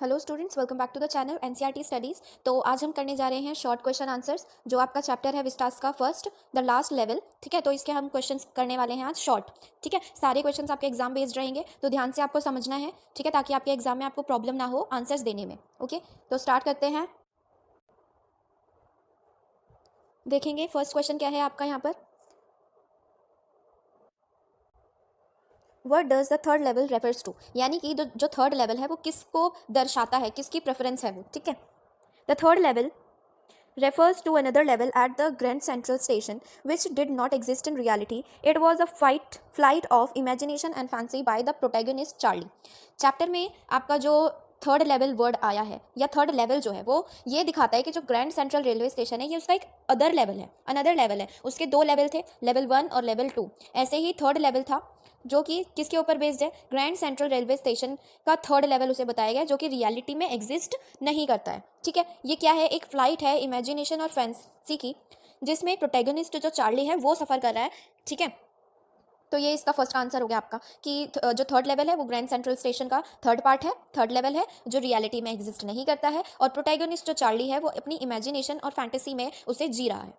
Hello students, welcome back to the channel NCERT studies. तो आज हम करने जा रहे हैं शॉर्ट क्वेश्चन आंसर्स, जो आपका चैप्टर है विस्टास का फर्स्ट द लास्ट लेवल। ठीक है, तो इसके हम क्वेश्चंस करने वाले हैं आज शॉर्ट। ठीक है, सारे क्वेश्चंस आपके एग्जाम बेस्ड रहेंगे, तो ध्यान से आपको समझना है। ठीक है, ताकि आपके एग्जाम में आपको प्रॉब्लम ना हो आंसर्स देने में। ओके, तो स्टार्ट करते हैं। देखेंगे फर्स्ट क्वेश्चन क्या है आपका यहाँ पर। What does the third level refers to, यानी कि जो थर्ड लेवल है वो किसको दर्शाता है, किसकी प्रेफरेंस है वो। ठीक है, the third level refers to another level at the Grand Central Station, which did not exist in reality. It was a flight of imagination and fancy by the protagonist Charlie. Chapter में आपका जो third level word आया है या third level जो है वो ये दिखाता है कि जो ग्रैंड सेंट्रल रेलवे स्टेशन है ये उसका एक अदर लेवल है, अनदर लेवल है। उसके दो लेवल थे, लेवल 1 और लेवल 2। ऐसे ही थर्ड लेवल था जो कि किसके ऊपर बेस्ड है, ग्रैंड सेंट्रल रेलवे स्टेशन का थर्ड लेवल उसे बताया गया, जो कि रियलिटी में एग्जिस्ट नहीं करता है। ठीक है, ये क्या है, एक फ्लाइट है इमेजिनेशन और फैंसी की, जिसमें प्रोटैगनिस्ट जो चार्ली है वो सफ़र कर रहा है। ठीक है, तो ये इसका फर्स्ट आंसर हो गया आपका कि जो थर्ड लेवल है वो ग्रैंड सेंट्रल स्टेशन का थर्ड पार्ट है, थर्ड लेवल है, जो रियलिटी में एग्जिस्ट नहीं करता है। और प्रोटैगनिस्ट जो चार्ली है वो अपनी इमेजिनेशन और फैंटेसी में उसे जी रहा है।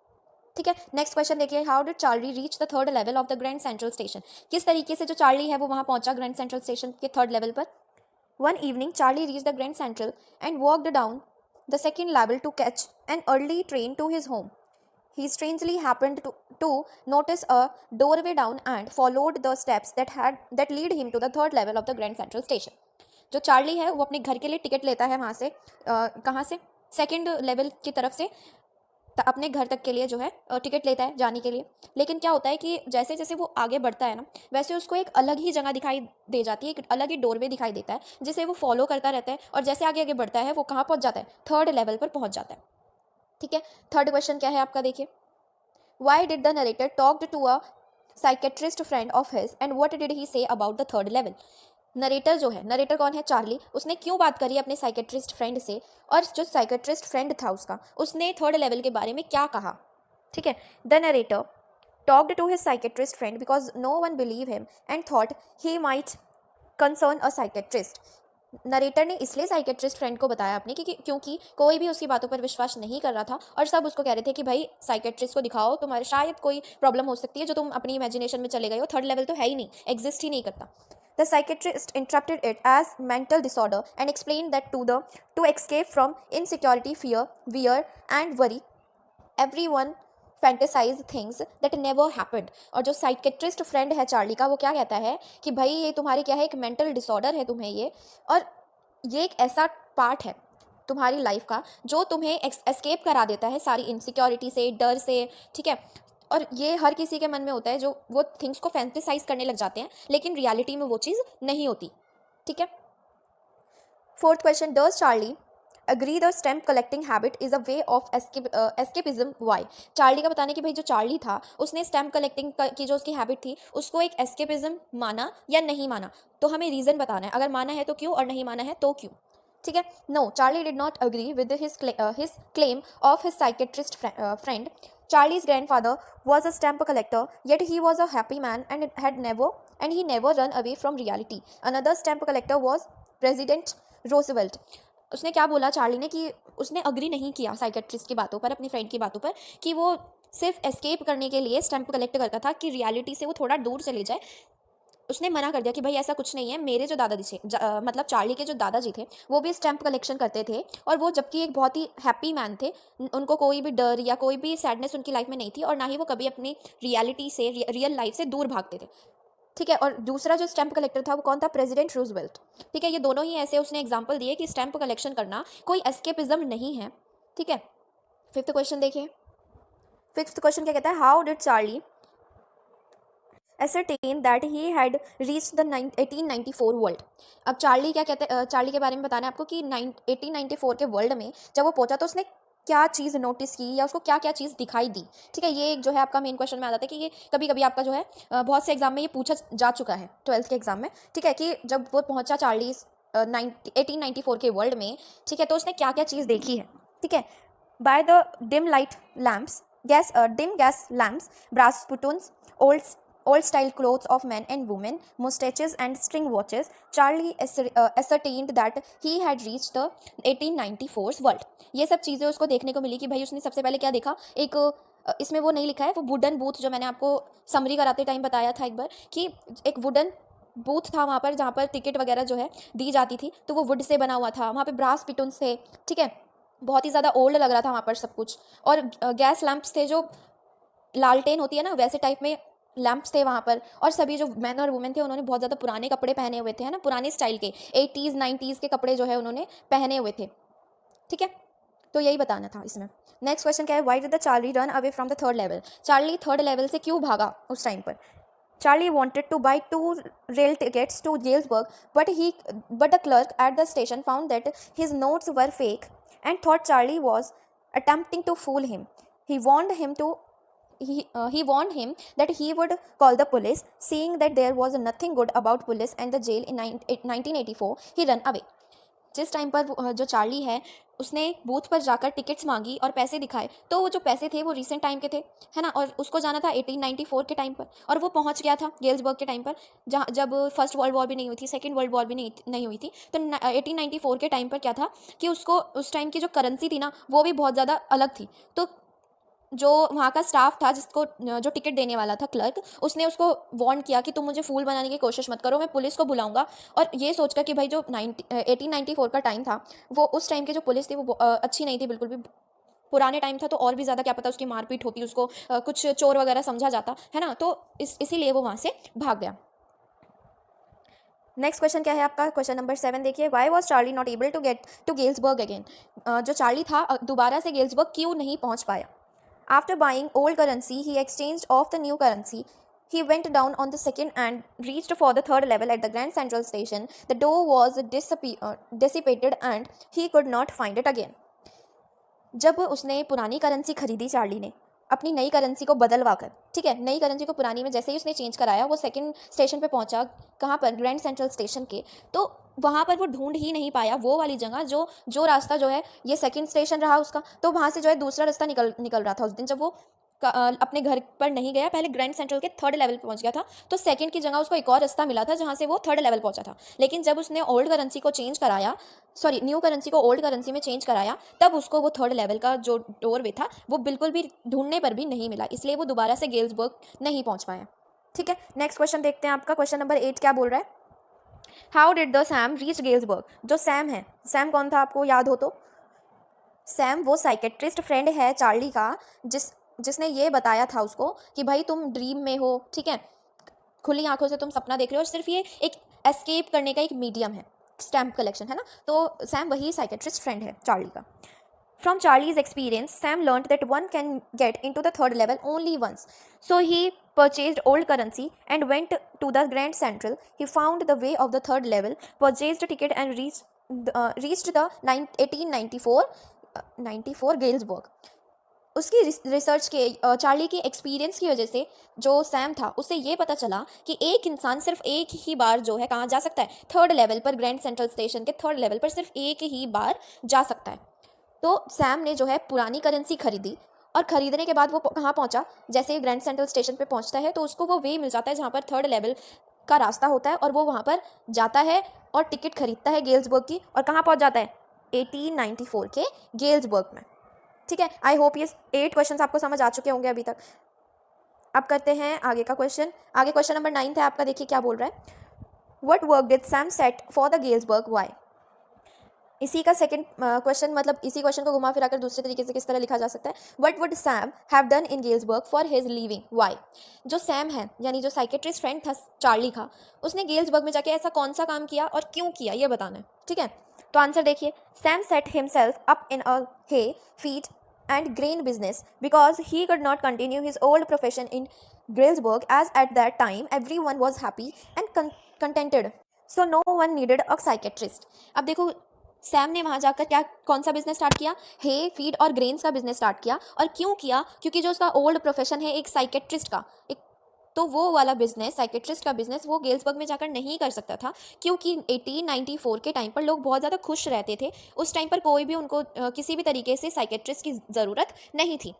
ठीक है, नेक्स्ट क्वेश्चन देखिए। How did Charlie reach the third level of the Grand Central station, किस तरीके से जो चार्ली है वो वहाँ पहुंचा ग्रैंड सेंट्रल स्टेशन के थर्ड लेवल पर। One evening Charlie reach the Grand Central and walked down the second level to catch an early train to his home. He strangely happened to notice a doorway down and followed the steps that lead him to the third level of the Grand Central Station. जो Charlie है वो अपने घर के लिए ticket लेता है वहाँ से, कहाँ से, सेकंड लेवल की तरफ से अपने घर तक के लिए जो है टिकट लेता है जाने के लिए। लेकिन क्या होता है कि जैसे जैसे वो आगे बढ़ता है ना, वैसे उसको एक अलग ही जगह दिखाई दे जाती है, एक अलग ही डोरवे दिखाई देता है, जिसे वो फॉलो करता रहता है। और जैसे आगे आगे बढ़ता है वो कहाँ पहुँच जाता है, थर्ड लेवल पर पहुँच जाता है। ठीक है, थर्ड क्वेश्चन क्या है आपका, देखिए। Why did the narrator talked to a psychiatrist friend of his and what did he say about the third level. Narrator जो है, नरेटर कौन है, चार्ली, उसने क्यों बात करी अपने साइकेट्रिस्ट फ्रेंड से, और जो साइकेट्रिस्ट फ्रेंड था उसका, उसने थर्ड लेवल के बारे में क्या कहा। ठीक है, the narrator talked to his psychiatrist friend because no one believe him and thought he might concern a psychiatrist. Narrator ने इसलिए साइकेट्रिस्ट फ्रेंड को बताया अपने क्योंकि कोई भी उसकी बातों पर विश्वास नहीं कर रहा था, और सब उसको कह रहे थे कि भाई साइकेट्रिस्ट को दिखाओ, तुम्हारे शायद कोई प्रॉब्लम हो सकती है जो तुम अपनी इमेजिनेशन में चले गए हो, थर्ड लेवल तो है ही नहीं, एग्जिस्ट ही नहीं करता। The psychiatrist interpreted it as mental disorder and explained that to escape from insecurity, fear and worry, everyone fantasize things that never happened. और जो साइकेट्रिस्ट फ्रेंड है चार्ली का, वो क्या कहता है कि भाई ये तुम्हारी क्या है, एक मेंटल डिसऑर्डर है तुम्हें ये, और ये एक ऐसा पार्ट है तुम्हारी लाइफ का जो तुम्हें एस्केप करा देता है सारी इनसिक्योरिटी से, डर से। ठीक है, और ये हर किसी के मन में होता है, जो वो थिंग्स को फैंटेसाइज करने लग जाते हैं, लेकिन रियलिटी में वो चीज़ नहीं होती। ठीक है, fourth question, does Charlie agree the stamp collecting habit is a way of escapism, why. Charlie का बताने कि भाई जो चार्ली था उसने स्टैम्प कलेक्टिंग की जो उसकी हैबिट थी उसको एक एस्केपिज्म माना या नहीं माना, तो हमें रीज़न बताना है, अगर माना है तो क्यों और नहीं माना है तो क्यों। ठीक है, no, Charlie did not agree with his claim of his psychiatrist friend. Charlie's grandfather was a stamp collector, yet he was a happy man and he never run away from reality. Another stamp collector was President Roosevelt. उसने क्या बोला Charlie ने कि उसने agree नहीं किया psychiatrist की बातों पर, अपनी फ्रेंड की बातों पर, कि वो सिर्फ एस्केप करने के लिए स्टैम्प कलेक्ट करता था कि रियलिटी से वो थोड़ा दूर चले जाए। उसने मना कर दिया कि भाई ऐसा कुछ नहीं है, मेरे जो दादाजी थे, मतलब चार्ली के जो दादाजी थे, वो भी स्टैम्प कलेक्शन करते थे, और वो जबकि एक बहुत ही हैप्पी मैन थे, उनको कोई भी डर या कोई भी सैडनेस उनकी लाइफ में नहीं थी, और ना ही वो कभी अपनी रियलिटी से, रियल लाइफ से दूर भागते थे। ठीक है, और दूसरा जो स्टैम्प कलेक्टर था वो कौन था, प्रेसिडेंट रूजवेल्ट। ठीक है, ये दोनों ही ऐसे उसने एग्जाम्पल दिए कि स्टैम्प कलेक्शन करना कोई एस्केपिज्म नहीं है। ठीक है, फिफ्थ क्वेश्चन देखिए। फिफ्थ क्वेश्चन क्या कहता है, how did Charlie ascertain that he had reached the 1894 world. अब चार्ली क्या कहते हैं, चार्ली के बारे में बताना है आपको कि 1894 के वर्ल्ड में जब वो पहुंचा तो उसने क्या चीज़ नोटिस की या उसको क्या क्या चीज़ दिखाई दी। ठीक है, ये एक जो है आपका मेन क्वेश्चन में आ जाता है कि ये कभी कभी आपका जो है बहुत से एग्जाम में ये पूछा जा चुका है, 12th के एग्जाम में। ठीक है, कि जब वो पहुंचा चार्ली 1894 के वर्ल्ड में, ठीक है, तो उसने क्या क्या चीज़ देखी है। ठीक है, by the dim gas lamps, brass puttons, old old style clothes of men and women, mustaches and string watches, Charlie ascertained that he had reached the 1894's world. ये सब चीज़ें उसको देखने को मिली कि भाई उसने सबसे पहले क्या देखा, एक इसमें वो नहीं लिखा है, वो वुडन बूथ जो मैंने आपको समरी कराते टाइम बताया था एक बार कि एक वुडन बूथ था वहाँ पर जहाँ पर टिकट वगैरह जो है दी जाती थी, तो वो वुड से बना हुआ था, वहाँ पे ब्रास पिटून्स थे, ठीक है, बहुत ही ज़्यादा ओल्ड लग रहा था वहाँ पर सब कुछ, और गैस लैंप्स थे जो लालटेन होती है ना वैसे टाइप में लैंप्स थे वहाँ पर, और सभी जो मैन और वुमेन थे उन्होंने बहुत ज़्यादा पुराने कपड़े पहने हुए थे, है ना, पुराने स्टाइल के 80s 90s के कपड़े जो है उन्होंने पहने हुए थे, ठीक है, तो यही बताना था इसमें। नेक्स्ट क्वेश्चन क्या है, Y did the Charlie run away from the third level, Charlie third level से क्यों भागा उस टाइम पर। Charlie wanted to buy 2 rail tickets to Galesburg, but the clerk at the station found that his notes were fake and thought Charlie was attempting to fool him. He warned him that he would call the police. Seeing that there was nothing good about police and the jail in 1984, he ran away. जिस time पर जो Charlie है उसने booth पर जाकर tickets मांगी और पैसे दिखाए, तो वो जो पैसे थे वो रिसेंट टाइम के थे, है ना, और उसको जाना था 1894 के टाइम पर, और वो पहुंच गया था गेल्सबर्ग के टाइम पर, जहाँ जब फर्स्ट वर्ल्ड वॉर भी नहीं हुई थी, सेकेंड वर्ल्ड वॉर भी नहीं हुई थी, तो 1894 के टाइम पर क्या था कि उसको उस टाइम की जो करेंसी थी ना वो भी बहुत ज़्यादा अलग थी, तो जो वहाँ का स्टाफ था जिसको जो टिकट देने वाला था क्लर्क, उसने उसको वार्न किया कि तुम मुझे फूल बनाने की कोशिश मत करो, मैं पुलिस को बुलाऊंगा, और ये सोचकर कि भाई जो 1894 का टाइम था वो उस टाइम की जो पुलिस थी वो अच्छी नहीं थी बिल्कुल भी, पुराने टाइम था, तो और भी ज़्यादा क्या पता उसकी मारपीट होती, उसको कुछ चोर वगैरह समझा जाता है ना, तो इसीलिए वो वहाँ से भाग गया। नेक्स्ट क्वेश्चन क्या है आपका, क्वेश्चन नंबर 7 देखिए, why was Charlie not able to get to Galesburg again, जो चार्ली था दोबारा से गेल्सबर्ग क्यों नहीं पहुँच पाया। After buying old currency, he exchanged off the new currency. He went down on the second and reached for the third level at the Grand Central Station. The door was dissipated and he could not find it again. जब उसने पुरानी currency खरीदी Charlie ने अपनी नई currency को बदलवा कर, ठीक है, नई करेंसी को पुरानी में जैसे ही उसने चेंज कराया, वो सेकंड स्टेशन पे पहुंचा, कहाँ पर, ग्रैंड सेंट्रल स्टेशन के, तो वहाँ पर वो ढूंढ ही नहीं पाया वो वाली जगह, जो रास्ता जो है ये सेकंड स्टेशन रहा उसका, तो वहाँ से जो है दूसरा रास्ता निकल रहा था उस दिन, जब वो अपने घर पर नहीं गया, पहले ग्रैंड सेंट्रल के थर्ड लेवल पर पहुंच गया था, तो सेकंड की जगह उसको एक और रास्ता मिला था जहाँ से वो थर्ड लेवल पहुंचा था, लेकिन जब उसने ओल्ड करेंसी को चेंज कराया, सॉरी न्यू करेंसी को ओल्ड करेंसी में चेंज कराया, तब उसको वो थर्ड लेवल का जो डोरवे था वो बिल्कुल भी ढूंढने पर भी नहीं मिला, इसलिए वो दोबारा से गेल्सबर्ग नहीं पहुंच पाया, ठीक है। नेक्स्ट क्वेश्चन देखते हैं आपका, क्वेश्चन नंबर 8 क्या बोल रहा है, how did the Sam reach Galesburg. जो सैम है, सैम कौन था आपको याद हो तो, सैम वो साइकेट्रिस्ट फ्रेंड है चार्ली का जिसने ये बताया था उसको कि भाई तुम ड्रीम में हो, ठीक है, खुली आंखों से तुम सपना देख रहे हो, और सिर्फ ये एक एस्केप करने का एक मीडियम है, स्टैम्प कलेक्शन, है ना, तो सैम वही साइकेट्रिस्ट फ्रेंड है चार्ली का। From Charlie's experience, Sam learned that one can get into the third level only once. So he purchased old currency and went to the Grand Central. He found the way of the third level, purchased a ticket and reached the 1894 Galesburg. उसकी research के Charlie के experience की वजह से जो Sam था उससे ये पता चला कि एक इंसान सिर्फ एक ही बार जो है कहाँ जा सकता है, थर्ड लेवल पर, ग्रैंड सेंट्रल स्टेशन के थर्ड लेवल पर सिर्फ एक ही बार जा सकता है। तो सैम ने जो है पुरानी करेंसी खरीदी, और ख़रीदने के बाद वो कहाँ पहुँचा, जैसे ग्रैंड सेंट्रल स्टेशन पे पहुँचता है तो उसको वो वे मिल जाता है जहाँ पर थर्ड लेवल का रास्ता होता है, और वो वहाँ पर जाता है और टिकट खरीदता है गेल्सबर्ग की, और कहाँ पहुँच जाता है, 1894 के गेल्सबर्ग में, ठीक है। आई होप ये 8 क्वेश्चन आपको समझ आ चुके होंगे अभी तक। अब करते हैं आगे का क्वेश्चन, आगे क्वेश्चन नंबर 9 है आपका, देखिए क्या बोल रहा है, what work did Sam set for the Galesburg why. इसी का सेकंड क्वेश्चन, मतलब इसी क्वेश्चन को घुमा फिरा कर दूसरे तरीके से किस तरह लिखा जा सकता है, what would Sam have done in Galesburg for his living why. जो सैम है यानी जो साइकेट्रिस्ट फ्रेंड था चार्ली का, उसने गेल्सबर्ग में जाके ऐसा कौन सा काम किया और क्यों किया ये बताना है, ठीक है। तो आंसर देखिए, Sam set himself up in a hay feed and grain business because he could not continue his old profession in Galesburg, as at that time everyone was happy and contented, so no one needed a psychiatrist. अब देखो Sam ने वहाँ जाकर क्या कौन सा business start किया, हे feed और ग्रेन्स का बिजनेस स्टार्ट किया, और क्यों किया, क्योंकि जो उसका ओल्ड प्रोफेशन है एक साइकेट्रिस्ट का, एक तो वो वाला बिजनेस, साइकेट्रिस्ट का बिजनेस, वो गेल्सबर्ग में जाकर नहीं कर सकता था, क्योंकि 1894 के टाइम पर लोग बहुत ज़्यादा खुश रहते थे, उस टाइम पर कोई भी उनको किसी भी तरीके से साइकेट्रिस्ट की ज़रूरत नहीं थी,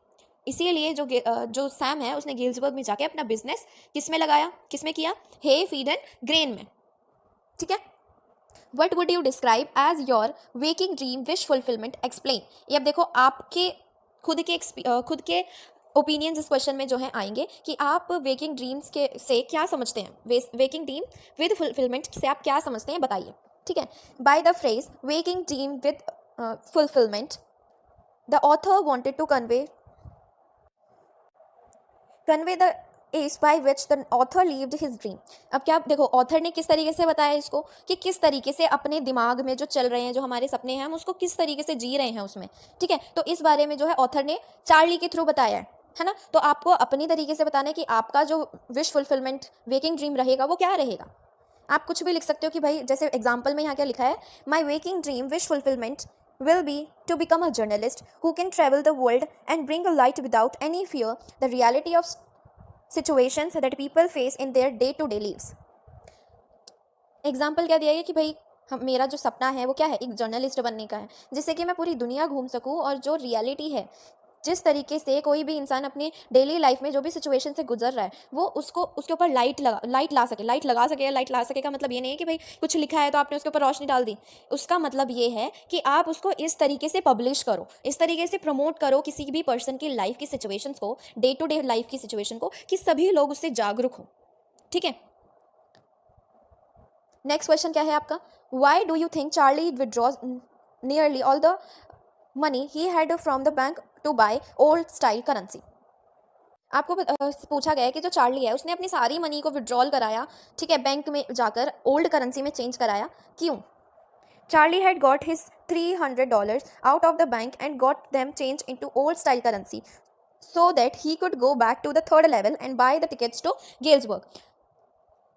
इसीलिए जो सैम है उसने गेल्सबर्ग में जाके अपना बिजनेस किस में लगाया, किस में किया, हे फीड एंड ग्रेन में, ठीक है। What would you describe as your waking dream wish fulfilment, explain. ये अब देखो आपके खुद के ओपिनियंस इस क्वेश्चन में जो है आएंगे कि आप वेकिंग ड्रीम्स के से क्या समझते हैं, वेकिंग ड्रीम विद फुलफिलमेंट से आप क्या समझते हैं बताइए, ठीक है। By the phrase waking dream with fulfilment the author wanted to convey the age by which the author lived his dream. अब क्या देखो ऑथर ने किस तरीके से बताया इसको कि किस तरीके से अपने दिमाग में जो चल रहे हैं, जो हमारे सपने हैं, हम उसको किस तरीके से जी रहे हैं उसमें, ठीक है। तो इस बारे में जो है ऑथर ने चार्ली के थ्रू बताया है ना। तो आपको अपनी तरीके से बताना है कि आपका जो विश फुलफिलमेंट वेकिंग ड्रीम रहेगा वो क्या रहेगा। आप कुछ भी लिख सकते हो कि भाई जैसे एग्जाम्पल में यहाँ क्या लिखा है, my waking dream wish fulfilment will be to become a journalist who can travel the world and bring a light without any fear the reality of situations that people face in their day to day lives। Example क्या दिया है कि भाई मेरा जो सपना है वो क्या है, एक जर्नलिस्ट बनने का है, जिससे कि मैं पूरी दुनिया घूम सकूं और जो रियलिटी है, जिस तरीके से कोई भी इंसान अपनी डेली लाइफ में जो भी सिचुएशन से गुजर रहा है वो उसके ऊपर लाइट लगा सके। लाइट ला सके का मतलब ये नहीं है कि भाई कुछ लिखा है तो आपने उसके ऊपर रोशनी डाल दी। उसका मतलब ये है कि आप उसको इस तरीके से पब्लिश करो, इस तरीके से प्रमोट करो किसी भी पर्सन की लाइफ की सिचुएशंस को, डे टू डे लाइफ की सिचुएशन को, कि सभी लोग उससे जागरूक हो, ठीक है। नेक्स्ट क्वेश्चन क्या है आपका, why do you think Charlie withdraws nearly all the money he had from the bank to buy old style currency. आपको पूछा गया है कि जो चार्ली है उसने अपनी सारी मनी को विड्रॉल कराया, ठीक है, बैंक में जाकर ओल्ड करेंसी में चेंज कराया, क्यों। Charlie had got his $300 out of the bank and got them change into old style currency so that he could go back to the third level and buy the tickets to Galesburg.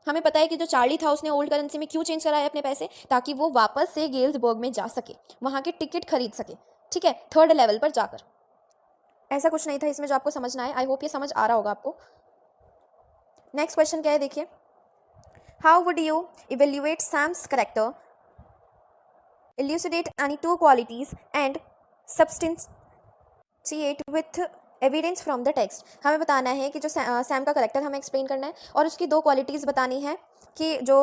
हमें पता है कि जो Charlie था उसने old currency में क्यों change कराया अपने पैसे, ताकि वो वापस से गेल्सबर्ग में जा सके, वहाँ के टिकट खरीद सके, ठीक है, थर्ड लेवल पर जाकर। ऐसा कुछ नहीं था इसमें जो आपको समझना है। आई होप ये समझ आ रहा होगा आपको। नेक्स्ट क्वेश्चन क्या है देखिए, how would you evaluate Sam's character, elucidate any two qualities and substantiate with evidence from the text। हमें बताना है कि जो सैम का करेक्टर हमें एक्सप्लेन करना है और उसकी दो क्वालिटीज़ बतानी है कि जो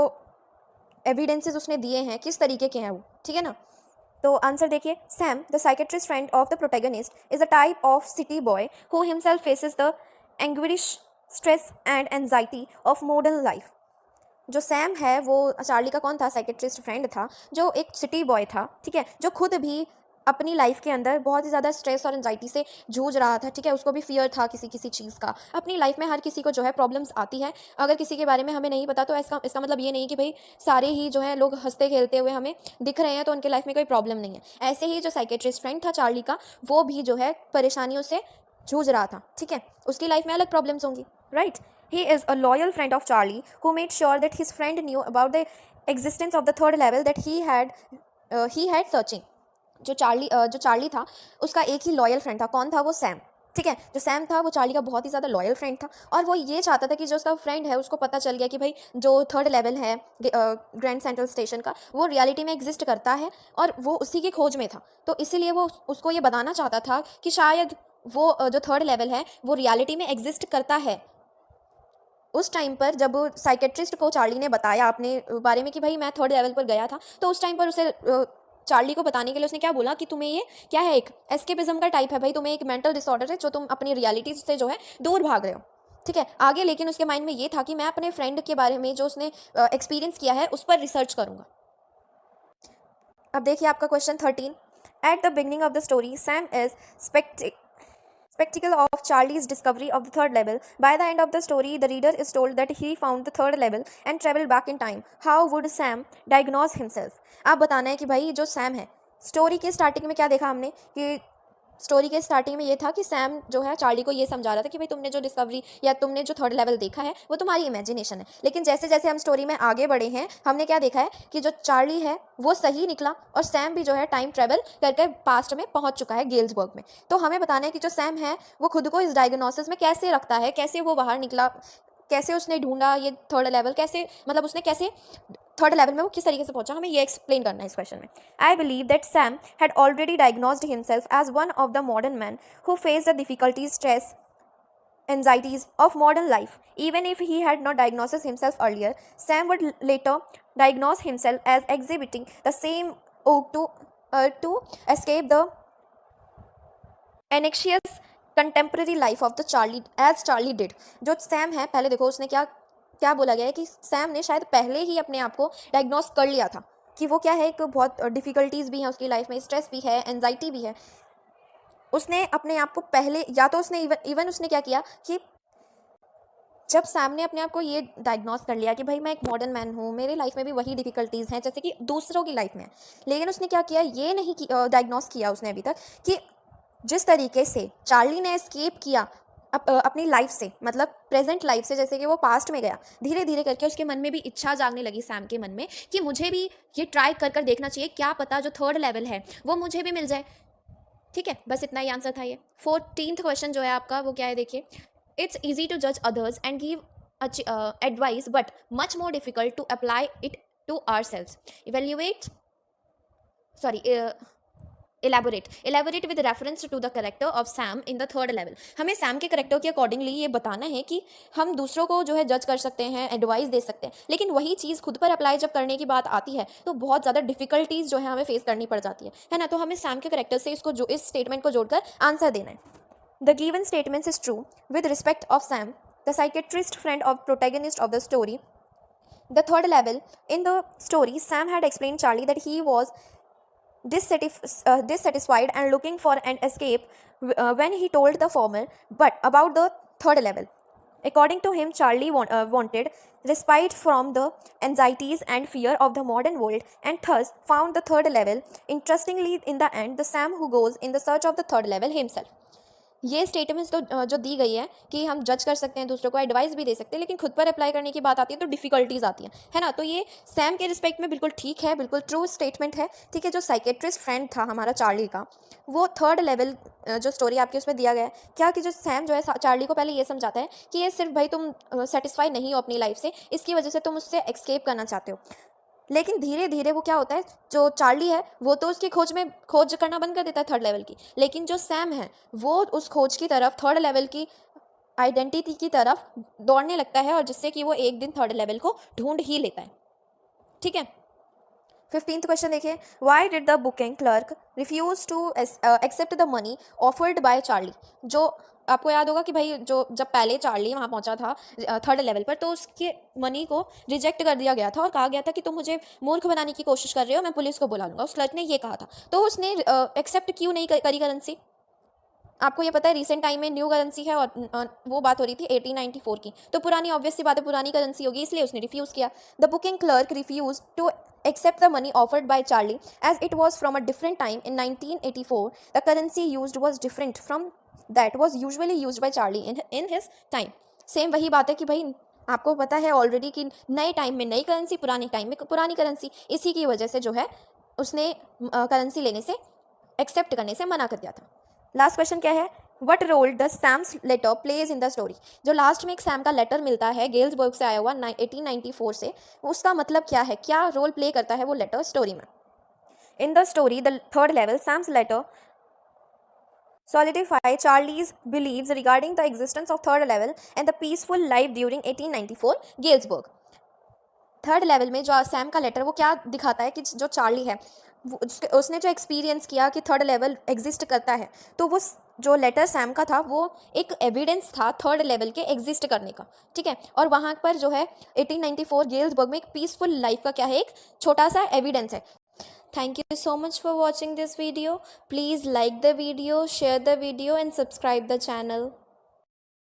एविडेंसेस उसने दिए हैं किस तरीके के हैं वो, ठीक है ना। तो आंसर देखिए, Sam the psychiatrist friend of the protagonist is a type of city boy who himself faces the anguish, stress and anxiety of modern life. जो सैम है वो चार्ली का कौन था, साइकेट्रिस्ट फ्रेंड था, जो एक सिटी बॉय था, ठीक है, जो खुद भी अपनी लाइफ के अंदर बहुत ही ज़्यादा स्ट्रेस और एंजाइटी से जूझ रहा था, ठीक है। उसको भी फियर था किसी किसी चीज़ का। अपनी लाइफ में हर किसी को जो है प्रॉब्लम्स आती है। अगर किसी के बारे में हमें नहीं पता तो इसका मतलब ये नहीं कि भाई सारे ही जो है लोग हंसते खेलते हुए हमें दिख रहे हैं तो उनके लाइफ में कोई प्रॉब्लम नहीं है। ऐसे ही जो साइकेट्रिस्ट फ्रेंड था चार्ली का, वो भी जो है परेशानियों से जूझ रहा था, ठीक है। उसकी लाइफ में अलग प्रॉब्लम्स होंगी, right. He is a loyal friend of Charlie who made sure that his friend knew about the existence of the third level that he had searching। जो चार्ली था उसका एक ही लॉयल फ्रेंड था, कौन था वो, सैम, ठीक है। जो सैम था वो चार्ली का बहुत ही ज़्यादा लॉयल फ्रेंड था और वो ये चाहता था कि जो उसका फ्रेंड है उसको पता चल गया कि भाई जो थर्ड लेवल है ग्रैंड सेंट्रल स्टेशन का वो रियलिटी में एग्जिस्ट करता है और वो उसी की खोज में था। तो इसीलिए वो उसको ये बताना चाहता था कि शायद वो जो थर्ड लेवल है वो रियलिटी में एग्जिस्ट करता है। उस टाइम पर जब साइकेट्रिस्ट को चार्ली ने बताया अपने बारे में कि भाई मैं थर्ड लेवल पर गया था, तो उस टाइम पर उसे चार्ली को बताने के लिए उसने क्या बोला कि तुम्हें ये क्या है, एक एस्केपिज्म का टाइप है भाई, तुम्हें एक मेंटल डिसऑर्डर है जो तुम अपनी रियलिटी से जो है दूर भाग रहे हो, ठीक है। आगे लेकिन उसके माइंड में ये था कि मैं अपने फ्रेंड के बारे में जो उसने एक्सपीरियंस किया है उस पर रिसर्च करूँगा। अब देखिए आपका question 13, at the beginning of the story Sam is spectacle of Charlie's discovery of the third level. By the end of the story, the reader is told that he found the third level and traveled back in time. How would Sam diagnose himself? आप बताना है कि भाई जो Sam है, story के starting में क्या देखा हमने कि स्टोरी के स्टार्टिंग में ये था कि सैम जो है चार्ली को ये समझा रहा था कि भाई तुमने जो डिस्कवरी या तुमने जो थर्ड लेवल देखा है वो तुम्हारी इमेजिनेशन है। लेकिन जैसे जैसे हम स्टोरी में आगे बढ़े हैं हमने क्या देखा है कि जो चार्ली है वो सही निकला और सैम भी जो है टाइम ट्रेवल करके पास्ट में पहुंच चुका है गेल्सबर्ग में। तो हमें बताना है कि जो सैम है वो खुद को इस डायग्नोसिस में कैसे रखता है, कैसे वो बाहर निकला, कैसे उसने ढूंढा ये थर्ड लेवल, कैसे मतलब उसने कैसे थर्ड लेवल में वो किस तरीके से पहुंचा, हमें ये एक्सप्लेन करना है इस क्वेश्चन में. I believe that Sam had already diagnosed himself as one of the modern man who face the difficulties, stress, anxieties of modern life. Even if he had not diagnosed himself earlier, Sam would later diagnose himself as exhibiting the same urge to escape the anxious contemporary life of the Charlie did. जो Sam है, पहले देखो उसने क्या क्या बोला गया है कि सैम ने शायद पहले ही अपने आप को डायग्नोस कर लिया था कि वो क्या है, एक बहुत डिफिकल्टीज भी हैं उसकी लाइफ में, स्ट्रेस भी है, एंजाइटी भी है. उसने अपने आप को पहले, या तो उसने इवन उसने क्या किया कि जब सैम ने अपने आप को ये डायग्नोस कर लिया कि भाई मैं एक मॉडर्न मैन हूँ, मेरे लाइफ में भी वही डिफिकल्टीज़ हैं जैसे कि दूसरों की लाइफ में है, लेकिन उसने क्या किया, ये नहीं डायग्नोस किया उसने अभी तक कि जिस तरीके से चार्ली ने एस्केप किया अपनी लाइफ से, मतलब प्रेजेंट लाइफ से, जैसे कि वो पास्ट में गया, धीरे धीरे करके उसके मन में भी इच्छा जागने लगी सैम के मन में कि मुझे भी ये ट्राई कर कर देखना चाहिए, क्या पता जो थर्ड लेवल है वो मुझे भी मिल जाए. ठीक है, बस इतना ही आंसर था ये. 14th क्वेश्चन जो है आपका वो क्या है, देखिए. इट्स ईजी टू जज others and give advice but much more difficult to apply it to ourselves. Elaborate with reference to the character of Sam in the third level. हमें Sam के करेक्टर के accordingly ये बताना है कि हम दूसरों को जो है जज कर सकते हैं, एडवाइस दे सकते हैं, लेकिन वही चीज़ खुद पर अप्लाई जब करने की बात आती है तो बहुत ज़्यादा डिफिकल्टीज जो है हमें फेस करनी पड़ जाती है ना. तो हमें सैम के करेक्टर से इस स्टेटमेंट को जोड़कर आंसर देना है. The given statements is true with respect of Sam, the psychiatrist friend of protagonist of the story. The third level, in the story, Sam had explained Charlie that he was dissatisfied and looking for an escape when he told the former. But about the third level, according to him, Charlie wanted respite from the anxieties and fear of the modern world and thus found the third level. Interestingly, in the end, the Sam who goes in the search of the third level himself. ये statements तो जो दी गई है कि हम जज कर सकते हैं, दूसरों को एडवाइस भी दे सकते हैं, लेकिन खुद पर अप्लाई करने की बात आती है तो डिफिकल्टीज आती हैं, है ना. तो ये सैम के रिस्पेक्ट में बिल्कुल ठीक है, बिल्कुल ट्रू स्टेटमेंट है. ठीक है, जो साइकेट्रिस्ट फ्रेंड था हमारा चार्ली का, वो थर्ड लेवल जो स्टोरी आपकी उसमें दिया गया है क्या, कि जो सैम जो है चार्ली को पहले ये समझाता है कि ये सिर्फ भाई तुम सेटिस्फाई नहीं हो अपनी लाइफ से, इसकी वजह से तुम उससे एक्सकेप करना चाहते हो. लेकिन धीरे धीरे वो क्या होता है, जो चार्ली है वो तो उसकी खोज करना बंद कर देता है थर्ड लेवल की, लेकिन जो सैम है वो उस खोज की तरफ, थर्ड लेवल की आइडेंटिटी की तरफ दौड़ने लगता है, और जिससे कि वो एक दिन थर्ड लेवल को ढूंढ ही लेता है. ठीक है. 15th क्वेश्चन देखिए. Why did the booking clerk refuse to accept the money offered by Charlie. जो आपको याद होगा कि भाई जो जब पहले चार्ली वहाँ पहुँचा था थर्ड लेवल पर, तो उसके मनी को रिजेक्ट कर दिया गया था और कहा गया था कि तुम मुझे मूर्ख बनाने की कोशिश कर रहे हो, मैं पुलिस को बुला लूँगा. उस क्लर्क ने ये कहा था. तो उसने एक्सेप्ट क्यों नहीं करी करेंसी. आपको ये पता है रिसेंट टाइम में न्यू करेंसी है और वो बात हो रही थी 1894 की, तो पुरानी ऑब्वियस सी बात है, पुरानी करेंसी होगी, इसलिए उसने रिफ्यूज़ किया. The booking clerk refuse to accept the money offered by Charlie as it was from a different time. In 1984, the currency used was different from that was usually used by Charlie in his time. Same वही बात है कि भाई आपको पता है already कि नए टाइम में नई करेंसी, पुराने टाइम में पुरानी करेंसी, इसी की वजह से जो है उसने करेंसी लेने से, एक्सेप्ट करने से मना कर दिया था. लास्ट क्वेश्चन क्या है, what role does Sam's letter plays in the story. जो लास्ट में एक सैम का लेटर मिलता है गेल्सबर्ग से आया हुआ 1894 से, उसका मतलब क्या है, क्या रोल प्ले करता है वो लेटर स्टोरी में. In the story the third level, Sam's letter solidify Charlie's beliefs regarding the existence of third level and the peaceful life during 1894 Galesburg. Third level में जो सैम का लेटर वो क्या दिखाता है कि जो चार्ली है उसने जो एक्सपीरियंस किया कि थर्ड लेवल एग्जिस्ट करता है, तो वो जो लेटर सैम का था वो एक एविडेंस था थर्ड लेवल के एग्जिस्ट करने का. ठीक है, और वहाँ पर जो है 1894 गेल्सबर्ग में एक पीसफुल लाइफ का क्या है, एक छोटा सा एविडेंस है. Thank you so much for watching this video. Please like the video, share the video and subscribe the channel.